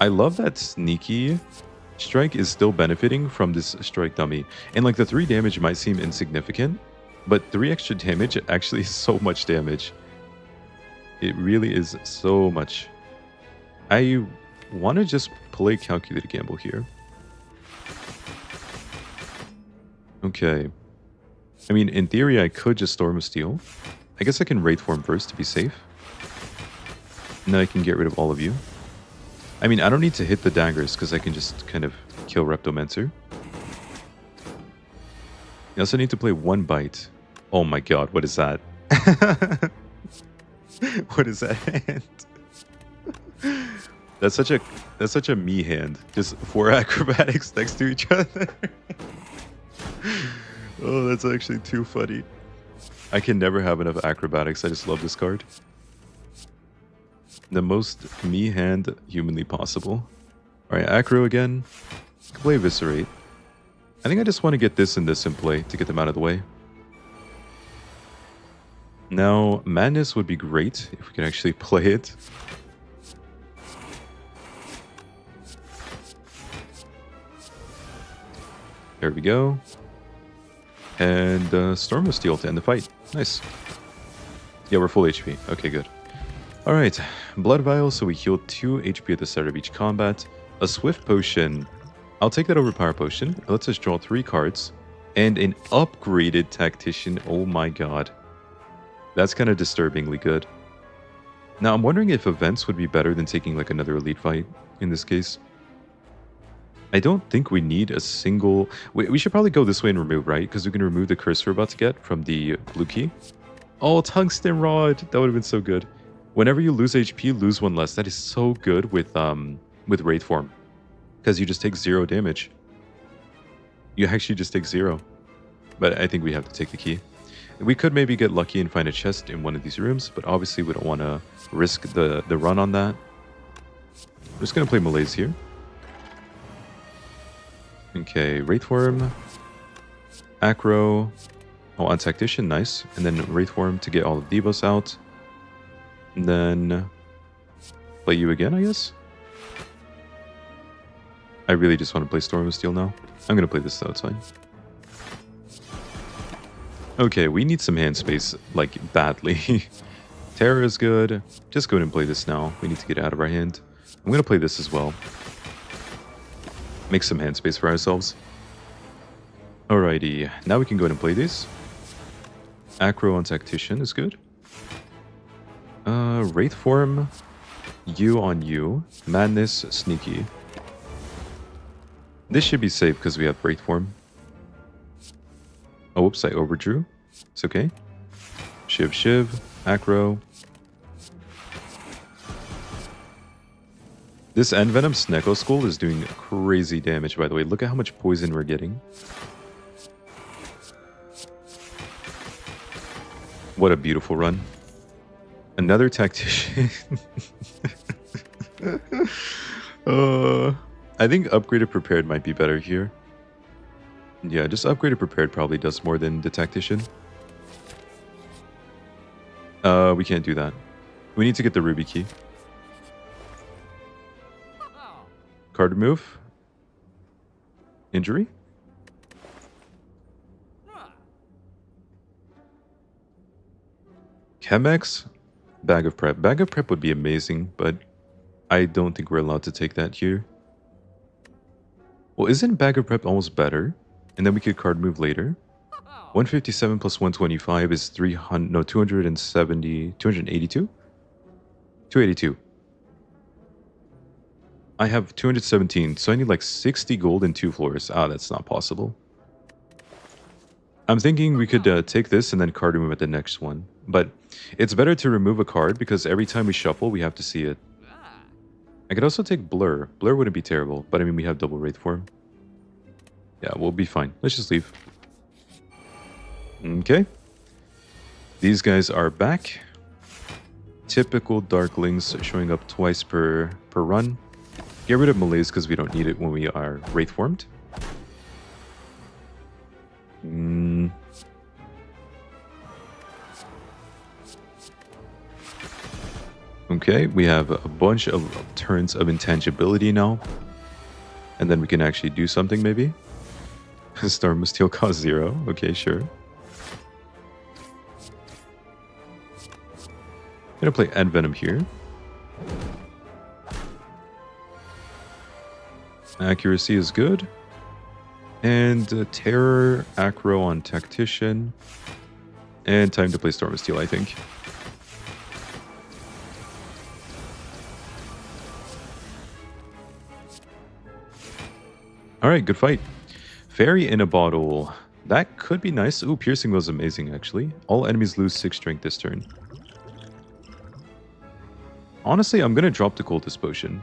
I love that Sneaky Strike is still benefiting from this Strike dummy. And like the 3 damage might seem insignificant, but 3 extra damage actually is so much damage. It really is so much. I want to just play Calculated Gamble here. Okay. I mean, in theory, I could just Storm of Steel. I guess I can Wraith Form first to be safe. And then I can get rid of all of you. I mean, I don't need to hit the daggers because I can just kind of kill Reptomancer. I also need to play 1 bite. Oh my god, what is that? What is that hand? That's such a me hand. Just 4 acrobatics next to each other. Oh, that's actually too funny. I can never have enough acrobatics. I just love this card. The most me hand humanly possible. Alright, Acro again. Play Eviscerate. I think I just want to get this and this in play to get them out of the way. Now, Madness would be great if we could actually play it. There we go. And Storm of Steel to end the fight. Nice. Yeah, we're full HP. Okay, good. Alright, Blood Vial, so we heal 2 HP at the start of each combat. A Swift Potion. I'll take that over Power Potion. It lets us draw 3 cards. And an upgraded Tactician. Oh my god. That's kind of disturbingly good. Now, I'm wondering if Events would be better than taking like another Elite fight in this case. I don't think we need a single... We should probably go this way and remove, right? Because we can remove the curse we're about to get from the blue key. Oh, Tungsten Rod! That would have been so good. Whenever you lose HP, lose 1 less. That is so good with Wraith Form. Because you just take 0 damage. You actually just take 0. But I think we have to take the key. We could maybe get lucky and find a chest in one of these rooms, but obviously we don't want to risk the run on that. I'm just going to play Malaise here. Okay, Wraith Form, Acro, oh, on Tactician, nice. And then Wraith Form to get all the debuffs out. And then play you again, I guess? I really just want to play Storm of Steel now. I'm going to play this though, it's fine. Okay, we need some hand space, like, badly. Terra is good. Just go ahead and play this now. We need to get it out of our hand. I'm going to play this as well. Make some hand space for ourselves. Alrighty, now we can go ahead and play these. Acro on Tactician is good. Wraith Form, you on you. Madness, Sneaky. This should be safe because we have Wraith Form. Oh, whoops, I overdrew. It's okay. Shiv, Acro. This Envenom Snecko Skull is doing crazy damage, by the way. Look at how much poison we're getting. What a beautiful run. Another Tactician. I think Upgraded Prepared might be better here. Yeah, just Upgraded Prepared probably does more than the Tactician. We can't do that. We need to get the Ruby Key. Card remove. Injury. Chemex. Bag of Prep. Bag of Prep would be amazing, but I don't think we're allowed to take that here. Well, isn't Bag of Prep almost better? And then we could card move later. 157 plus 125 is 300, no, 270, 282? 282. I have 217, so I need like 60 gold and 2 floors. Ah, that's not possible. I'm thinking we could take this and then card remove at the next one. But it's better to remove a card because every time we shuffle, we have to see it. I could also take Blur. Blur wouldn't be terrible, but I mean, we have double Wraith Form. Yeah, we'll be fine. Let's just leave. Okay. These guys are back. Typical Darklings showing up twice per run. Get rid of Malaise because we don't need it when we are Wraith Formed. Okay, we have a bunch of turns of intangibility now. And then we can actually do something maybe. Storm Steel cost 0. Okay, sure. I'm gonna play Envenom here. Accuracy is good. And Terror, Acro on Tactician. And time to play Storm Steel, I think. Alright, good fight. Fairy in a bottle. That could be nice. Ooh, Piercing was amazing, actually. All enemies lose 6 strength this turn. Honestly, I'm going to drop the Cultist Potion.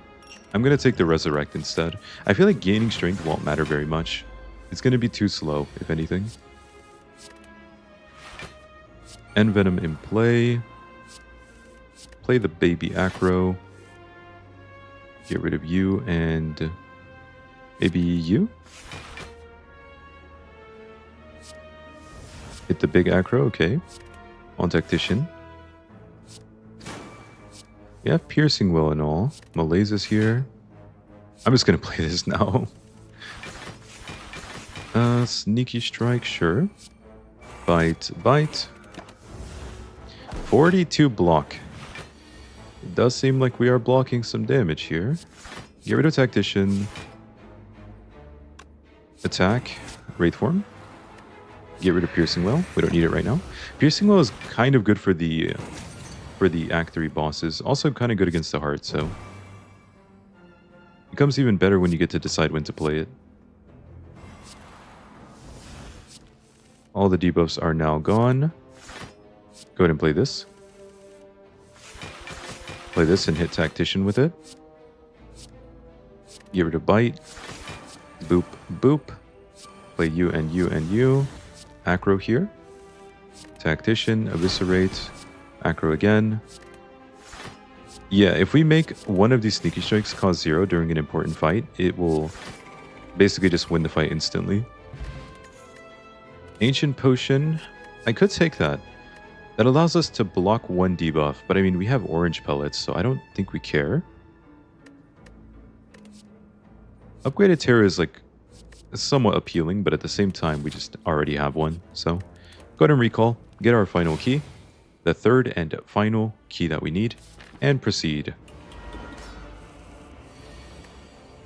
I'm going to take the Resurrect instead. I feel like gaining strength won't matter very much. It's going to be too slow, if anything. Envenom in play. Play the baby Acro. Get rid of you and maybe you. Hit the big Acro, okay. On Tactician. Yeah, Piercing Will and all. Malaise is here. I'm just gonna play this now. Sneaky Strike, sure. Bite. 42 block. It does seem like we are blocking some damage here. Get rid of Tactician. Attack. Wraith Form. Get rid of Piercing Well. We don't need it right now. Piercing Well is kind of good for the Act 3 bosses. Also kind of good against the heart, so... It becomes even better when you get to decide when to play it. All the debuffs are now gone. Go ahead and play this. Play this and hit Tactician with it. Get rid of Bite. Boop, boop. Play you and you and you. Acro here. Tactician, Eviscerate. Acro again. Yeah, if we make one of these Sneaky Strikes cause 0 during an important fight, it will basically just win the fight instantly. Ancient Potion. I could take that. That allows us to block 1 debuff, but I mean, we have orange pellets, so I don't think we care. Upgraded Terror is like somewhat appealing, but at the same time, we just already have one, so Go ahead and recall, get our final key, the third and final key that we need, and proceed.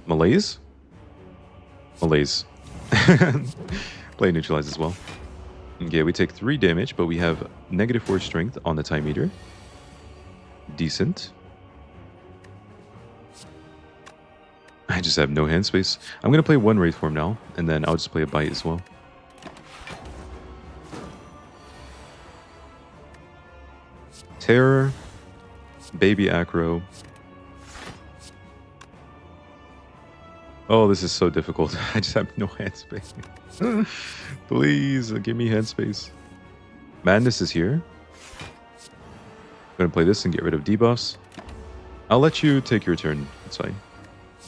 Malaise? Malaise. Play neutralize as well. Okay, we take 3 damage, but we have -4 strength on the time meter. Decent. I just have no hand space. I'm going to play 1 Wraith Form now, and then I'll just play a Bite as well. Terror. Baby Acro. Oh, this is so difficult. I just have no hand space. Please, give me hand space. Madness is here. I'm going to play this and get rid of debuffs. I'll let you take your turn. That's fine.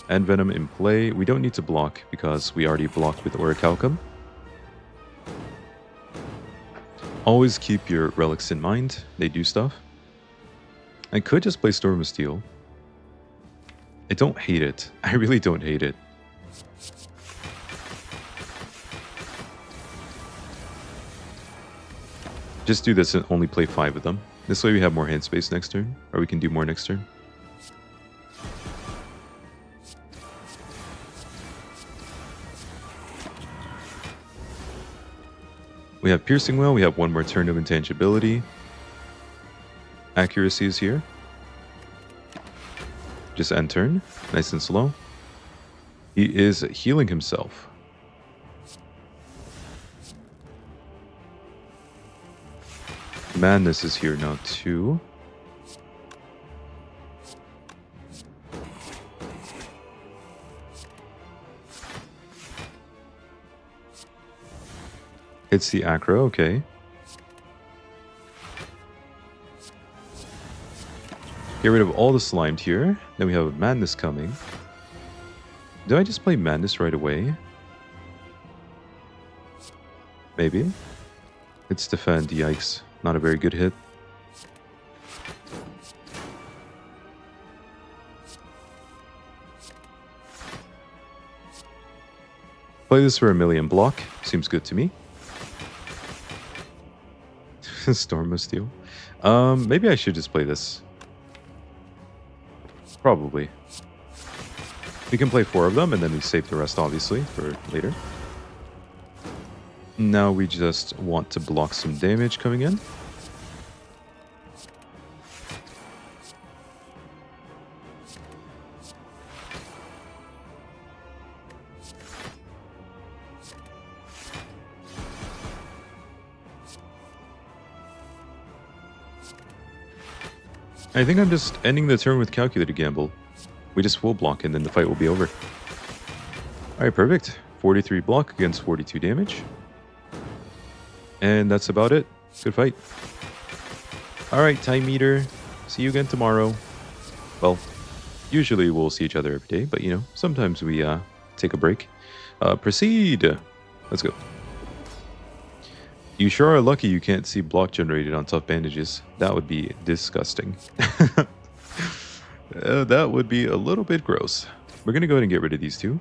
Envenom in play. We don't need to block because we already blocked with Orichalcum. Always keep your relics in mind. They do stuff. I could just play Storm of Steel. I don't hate it. I really don't hate it. Just do this and only play 5 of them. This way we have more hand space next turn. Or we can do more next turn. We have Piercing Well. We have 1 more turn of intangibility. Accuracy is here. Just end turn. Nice and slow. He is healing himself. Madness is here now too. It's the Acro, okay. Get rid of all the slimed here. Then we have Madness coming. Do I just play Madness right away? Maybe. It's defend, yikes. Not a very good hit. Play this for a million block. Seems good to me. Storm of Steel. Maybe I should just play this. Probably. We can play 4 of them, and then we save the rest, obviously, for later. Now we just want to block some damage coming in. I think I'm just ending the turn with Calculated Gamble. We just full block and then the fight will be over. Alright, perfect. 43 block against 42 damage. And that's about it. Good fight. Alright, time meter. See you again tomorrow. Well, usually we'll see each other every day, but you know, sometimes we take a break. Proceed! Let's go. You sure are lucky you can't see block generated on tough bandages. That would be disgusting. That would be a little bit gross. We're going to go ahead and get rid of these 2.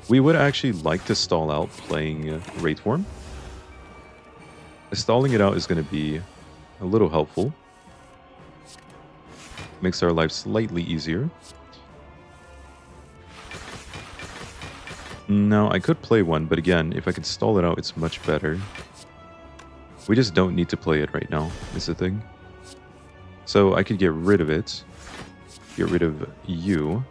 We would actually like to stall out playing Wraith Form. Stalling it out is going to be a little helpful. Makes our life slightly easier. Now, I could play 1, but again, if I can stall it out, it's much better. We just don't need to play it right now, is the thing. So I could get rid of it. Get rid of you.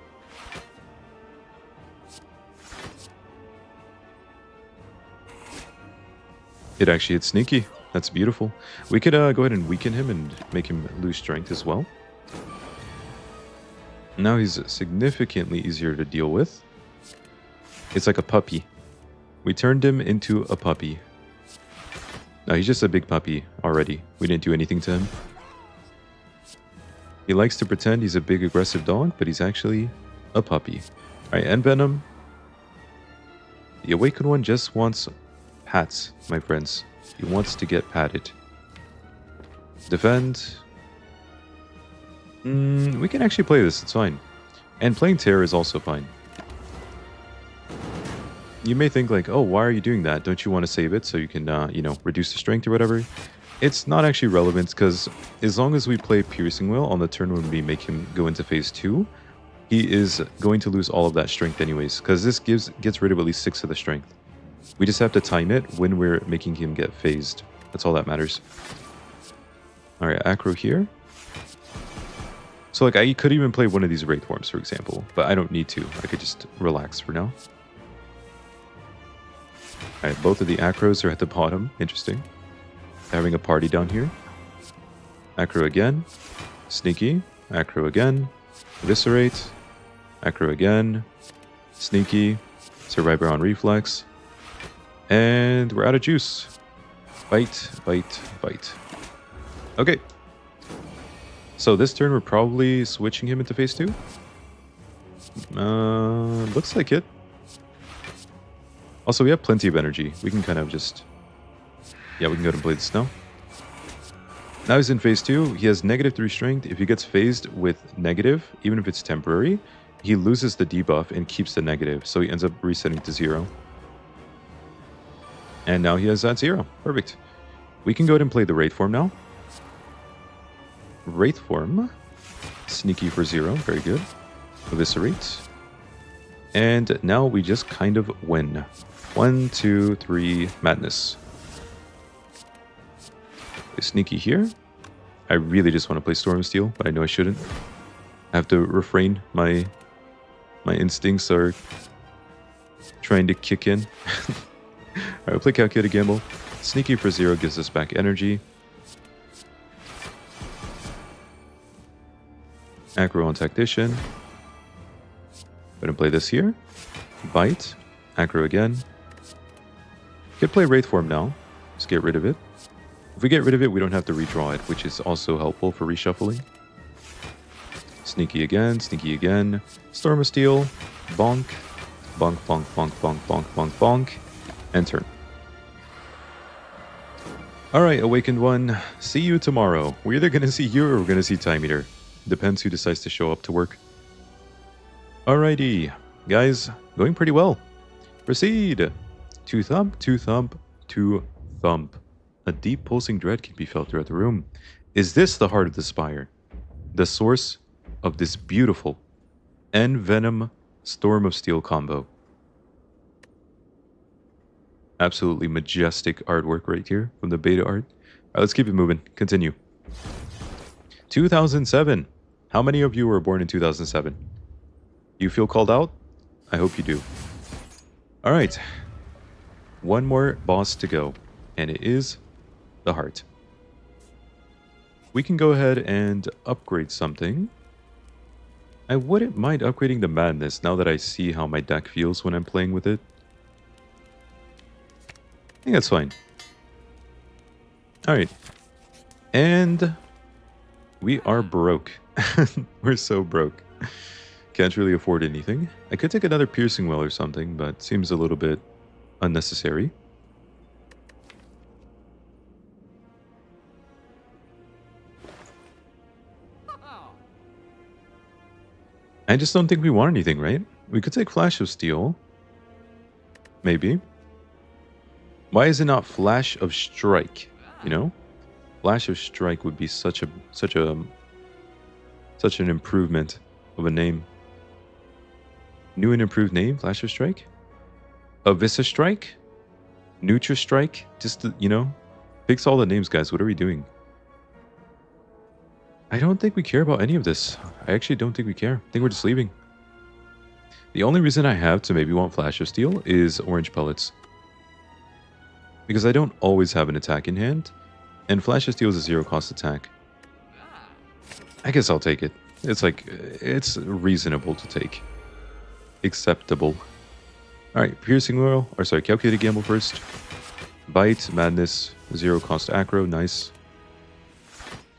It actually hit sneaky. That's beautiful. We could go ahead and weaken him and make him lose strength as well. Now he's significantly easier to deal with. It's like a puppy. We turned him into a puppy. No, he's just a big puppy already. We didn't do anything to him. He likes to pretend he's a big aggressive dog, but he's actually a puppy. Alright, Envenom. The Awakened One just wants pats, my friends. He wants to get patted. Defend. We can actually play this, it's fine. And playing Terror is also fine. you may think like, oh, why are you doing that? Don't you want to save it so you can, you know, reduce the strength or whatever? It's not actually relevant because as long as we play Piercing Will on the turn when we make him go into phase 2, he is going to lose all of that strength anyways, because this gets rid of at least 6 of the strength. We just have to time it when we're making him get phased. That's all that matters. Alright, Acro here. So like I could even play one of these Wraith Forms, for example, but I don't need to. I could just relax for now. Alright, both of the Acros are at the bottom. Interesting. Having a party down here. Acro again. Sneaky. Acro again. Eviscerate. Acro again. Sneaky. Survivor on Reflex. And we're out of juice. Bite, bite, bite. Okay. So this turn we're probably switching him into phase 2. Looks like it. Also, we have plenty of energy. We can kind of just... Yeah, we can go to Blade Snow. Now he's in phase 2. He has -3 strength. If he gets phased with negative, even if it's temporary, he loses the debuff and keeps the negative. So he ends up resetting to 0. And now he has that 0. Perfect. We can go ahead and play the Wraith form now. Wraith form. Sneaky for 0. Very good. Eviscerate. And now we just kind of win. 1, 2, 3, madness. Sneaky here. I really just want to play Storm Steel, but I know I shouldn't. I have to refrain. My instincts are trying to kick in. Alright, we'll play Calculated Gamble. Sneaky for 0 gives us back energy. Acro on Tactician. Go ahead and play this here. Bite. Acro again. Could play Wraith form now. Just get rid of it. If we get rid of it, we don't have to redraw it, which is also helpful for reshuffling. Sneaky again, sneaky again. Storm of Steel. Bonk. Bonk, bonk, bonk, bonk, bonk, bonk, bonk. And turn. Alright, Awakened One. See you tomorrow. We're either going to see you or we're going to see Time Eater. Depends who decides to show up to work. Alrighty. Guys, going pretty well. Proceed. 2 thump, 2 thump, 2 thump. A deep pulsing dread can be felt throughout the room. Is this the heart of the spire? The source of this beautiful Envenom Storm of Steel combo. Absolutely majestic artwork right here from the beta art. Alright, let's keep it moving. Continue. 2007. How many of you were born in 2007? You feel called out? I hope you do. Alright. One more boss to go. And it is the heart. We can go ahead and upgrade something. I wouldn't mind upgrading the madness now that I see how my deck feels when I'm playing with it. I think that's fine. Alright. And we are broke. We're so broke. Can't really afford anything. I could take another Piercing Will or something, but seems a little bit unnecessary. I just don't think we want anything, right? We could take Flash of Steel. Maybe. Why is it not Flash of Strike? You know? Flash of Strike would be such an improvement of a name. New and improved name, Flash of Strike? Avisa Strike? Nutra Strike? Just, you know? Fix all the names, guys. What are we doing? I don't think we care about any of this. I actually don't think we care. I think we're just leaving. The only reason I have to maybe want Flash of Steel is Orange Pellets. Because I don't always have an attack in hand, and Flash of Steel is a 0-cost attack. I guess I'll take it. It's like, it's reasonable to take. Acceptable. Alright, Piercing Will, or sorry, Calculated Gamble first. Bite, Madness, 0-cost Acro, nice.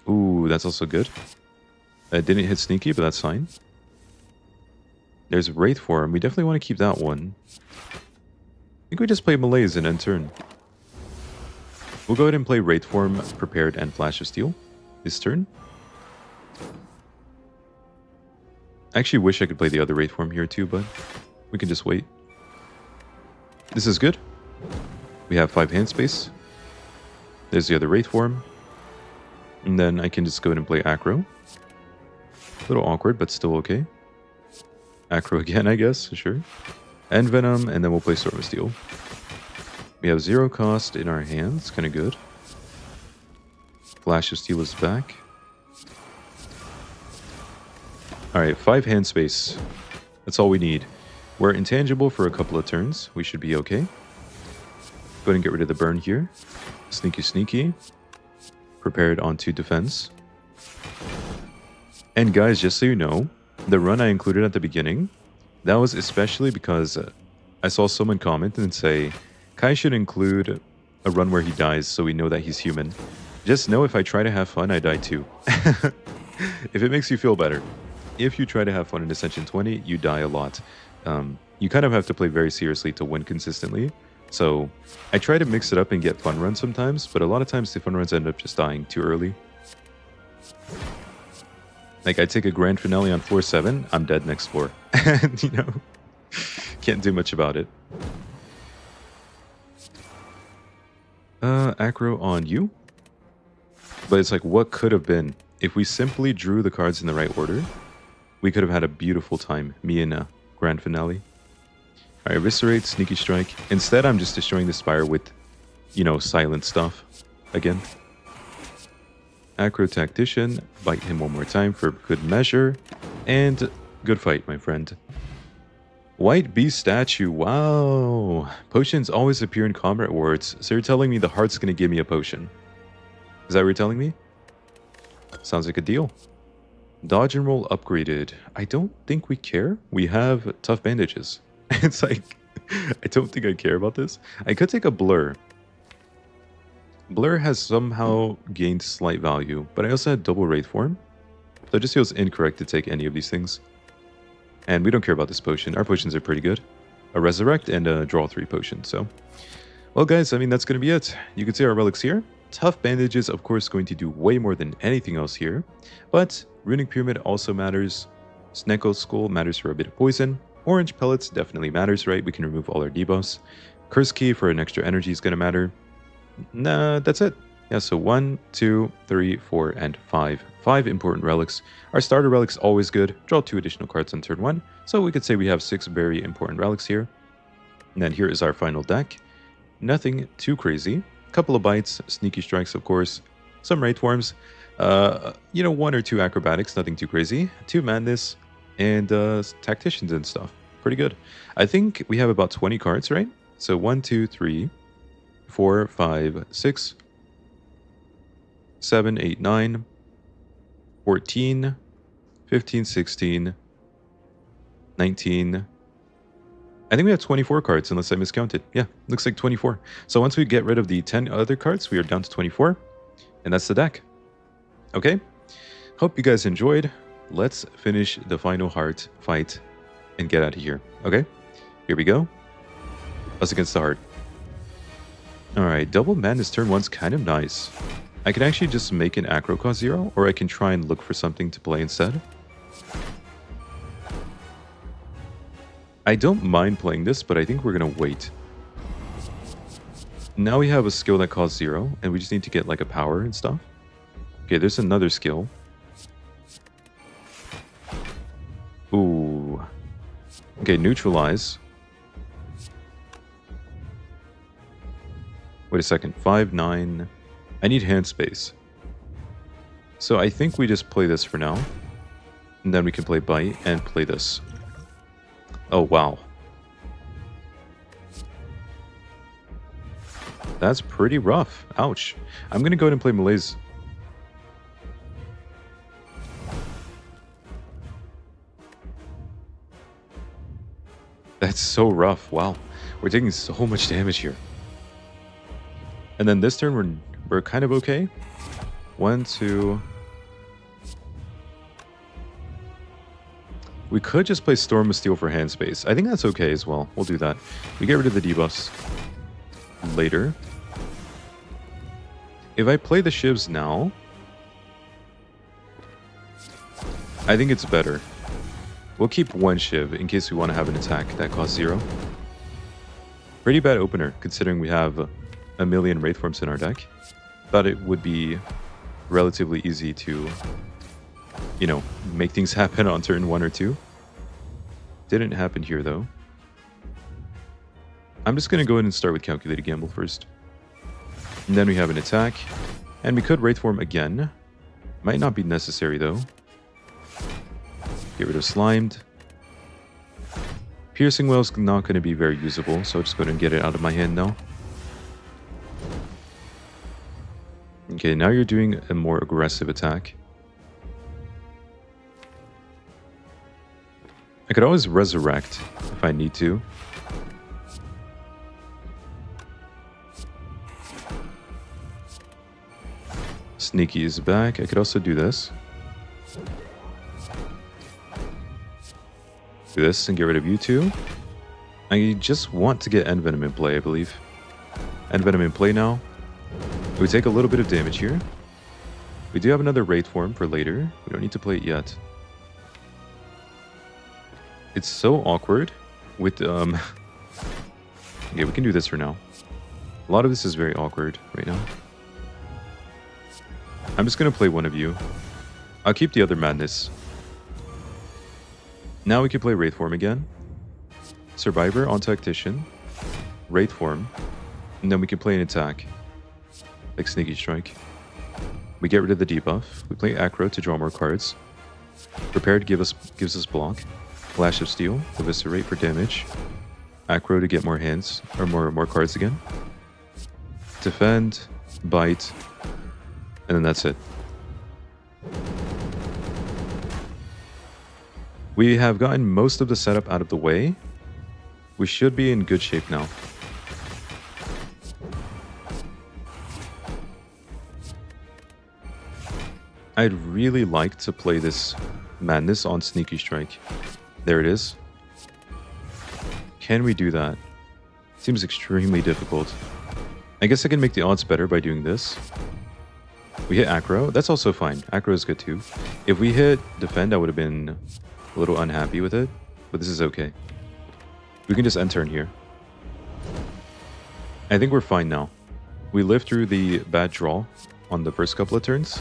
Ooh, that's also good. I didn't hit Sneaky, but that's fine. There's Wraith Form. We definitely want to keep that one. I think we just play Malaise and end turn. We'll go ahead and play Wraith Form, Prepared, and Flash of Steel this turn. I actually wish I could play the other Wraith Form here too, but we can just wait. This is good. We have 5 hand space. There's the other Wraith form. And then I can just go ahead and play Acro. A little awkward, but still okay. Acro again, I guess, sure. Envenom, and then we'll play Storm of Steel. We have 0 cost in our hands, kind of good. Flash of Steel is back. Alright, 5 hand space. That's all we need. We're intangible for a couple of turns. We should be okay. Go ahead and get rid of the burn here. Sneaky, sneaky. Prepared onto defense. And guys, just so you know, the run I included at the beginning, that was especially because I saw someone comment and say, Kai should include a run where he dies so we know that he's human. Just know if I try to have fun, I die too. If it makes you feel better. If you try to have fun in Ascension 20, you die a lot. You kind of have to play very seriously to win consistently. So I try to mix it up and get fun runs sometimes, but a lot of times the fun runs end up just dying too early. Like I take a grand finale on floor 7, I'm dead next floor. And, you know, can't do much about it. Acro on you. But it's like, what could have been? If we simply drew the cards in the right order, we could have had a beautiful time, me and grand finale. Alright, Eviscerate, Sneaky Strike. Instead, I'm just destroying the Spire with, you know, silent stuff. Again. Acro Tactician. Bite him one more time for good measure. And good fight, my friend. White Beast Statue. Wow. Potions always appear in combat wards. So you're telling me the heart's going to give me a potion. Is that what you're telling me? Sounds like a deal. Dodge and roll upgraded. I don't think we care. We have tough bandages. It's like, I don't think I care about this. I could take a blur. Blur has somehow gained slight value, but I also had double Wraith form. So it just feels incorrect to take any of these things. And we don't care about this potion. Our potions are pretty good. A Resurrect and a Draw 3 potion, so. Well guys, I mean, that's going to be it. You can see our relics here. Tough bandages, of course, going to do way more than anything else here. But Runic Pyramid also matters. Snecko Skull matters for a bit of poison. Orange Pellets definitely matters, right? We can remove all our debuffs. Curse Key for an extra energy is going to matter. Nah, that's it. Yeah, so 1, 2, 3, 4, and 5. 5 important relics. Our starter relic's always good. Draw 2 additional cards on turn 1. So we could say we have 6 very important relics here. And then here is our final deck. Nothing too crazy. Couple of bites, Sneaky Strikes, of course. Some Wraith Forms. You know, 1 or 2 Acrobatics, nothing too crazy. 2 Madness, and Tacticians and stuff. Pretty good. I think we have about 20 cards, right? So 1, 2, 3, 4, 5, 6, 7, 8, 9, 14, 15, 16, 19. I think we have 24 cards, unless I miscounted. Yeah, looks like 24. So once we get rid of the 10 other cards, we are down to 24. And that's the deck. Okay? Hope you guys enjoyed. Let's finish the final heart fight and get out of here. Okay? Here we go. Us against the heart. Alright, double madness turn 1's kind of nice. I can actually just make an acro cost 0, or I can try and look for something to play instead. I don't mind playing this, but I think we're going to wait. Now we have a skill that costs 0, and we just need to get like a power and stuff. Okay, there's another skill. Ooh. Okay, neutralize. Wait a second. 5, 9. I need hand space. So I think we just play this for now. And then we can play bite and play this. Oh, wow. That's pretty rough. Ouch. I'm going to go ahead and play Malaise. That's so rough. Wow. We're taking so much damage here. And then this turn, we're kind of okay. 1, 2... We could just play Storm of Steel for hand space. I think that's okay as well. We'll do that. We get rid of the debuffs later. If I play the shivs now, I think it's better. We'll keep 1 shiv in case we want to have an attack that costs 0. Pretty bad opener, considering we have a million Wraith Forms in our deck. Thought it would be relatively easy to, you know, make things happen on turn 1 or 2. Didn't happen here, though. I'm just going to go ahead and start with Calculated Gamble first. And then we have an attack. And we could Wraith Form again. Might not be necessary, though. Get rid of Slimed. Piercing Well's not going to be very usable, so I'll just go ahead and get it out of my hand now. Okay, now you're doing a more aggressive attack. I could always Resurrect if I need to. Sneaky is back. I could also do this. Do this and get rid of you two. I just want to get Envenom in play, I believe. Envenom in play now. We take a little bit of damage here. We do have another Wraith Form for later. We don't need to play it yet. It's so awkward with okay, we can do this for now. A lot of this is very awkward right now. I'm just gonna play one of you. I'll keep the other Madness. Now we can play Wraith Form again. Survivor on Tactician. Wraith Form. And then we can play an attack. Like Sneaky Strike. We get rid of the debuff. We play Acro to draw more cards. Prepared gives us block. Flash of Steel, Eviscerate for damage. Acro to get more hands, or more cards again. Defend, Bite, and then that's it. We have gotten most of the setup out of the way. We should be in good shape now. I'd really like to play this Madness on Sneaky Strike. There it is. Can we do that? Seems extremely difficult. I guess I can make the odds better by doing this. We hit Acro. That's also fine. Acro is good too. If we hit Defend, I would have been a little unhappy with it. But this is okay. We can just end turn here. I think we're fine now. We lived through the bad draw on the first couple of turns.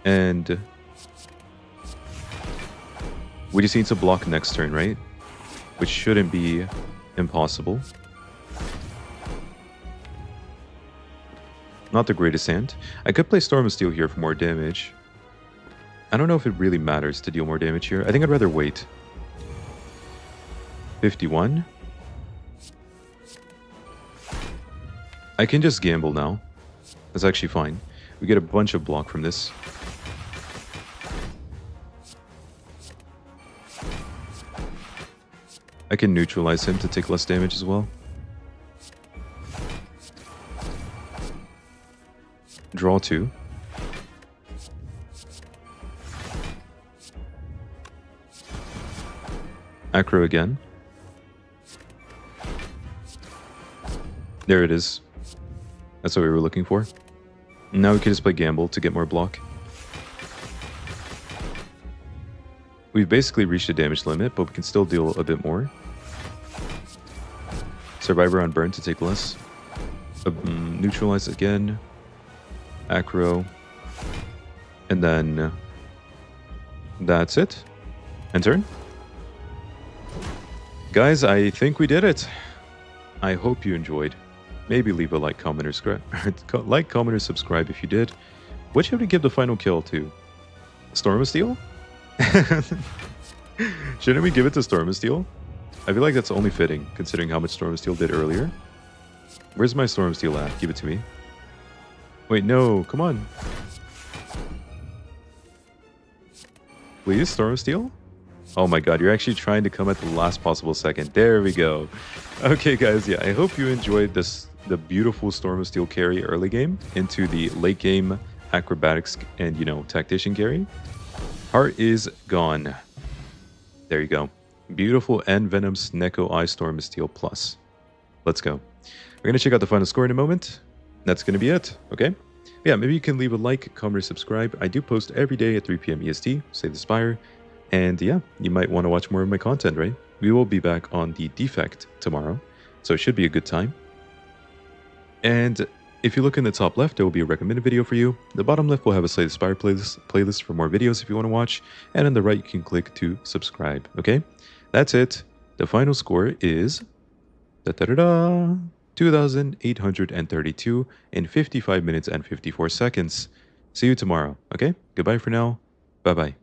And we just need to block next turn, right? Which shouldn't be impossible. Not the greatest hand. I could play Storm of Steel here for more damage. I don't know if it really matters to deal more damage here. I think I'd rather wait. 51. I can just gamble now. That's actually fine. We get a bunch of block from this. I can neutralize him to take less damage as well. Draw 2. Acro again. There it is. That's what we were looking for. Now we can just play Gamble to get more block. We've basically reached the damage limit, but we can still deal a bit more. Survivor on Burn to take less. Neutralize again. Acro. And then that's it. End turn. Guys, I think we did it. I hope you enjoyed. Maybe leave a like, comment, or subscribe if you did. What should we give the final kill to? Storm of Steel? Shouldn't we give it to Storm of Steel? I feel like that's only fitting, considering how much Storm of Steel did earlier. Where's my Storm of Steel at? Give it to me. Wait, no, come on. Please, Storm of Steel? Oh my god, you're actually trying to come at the last possible second. There we go. Okay, guys, yeah, I hope you enjoyed the beautiful Storm of Steel carry early game into the late game acrobatics and, you know, tactician carry. Heart is gone. There you go. Beautiful Envenom Snecko Eye Storm of Steel Plus. Let's go. We're going to check out the final score in a moment. That's going to be it, okay? Yeah, maybe you can leave a like, comment, or subscribe. I do post every day at 3 p.m. EST, Save the Spire. And yeah, you might want to watch more of my content, right? We will be back on the Defect tomorrow. So it should be a good time. And if you look in the top left, there will be a recommended video for you. The bottom left will have a Slay the Spire playlist for more videos if you want to watch. And on the right, you can click to subscribe. Okay? That's it. The final score is 2,832 in 55 minutes and 54 seconds. See you tomorrow. Okay? Goodbye for now. Bye bye.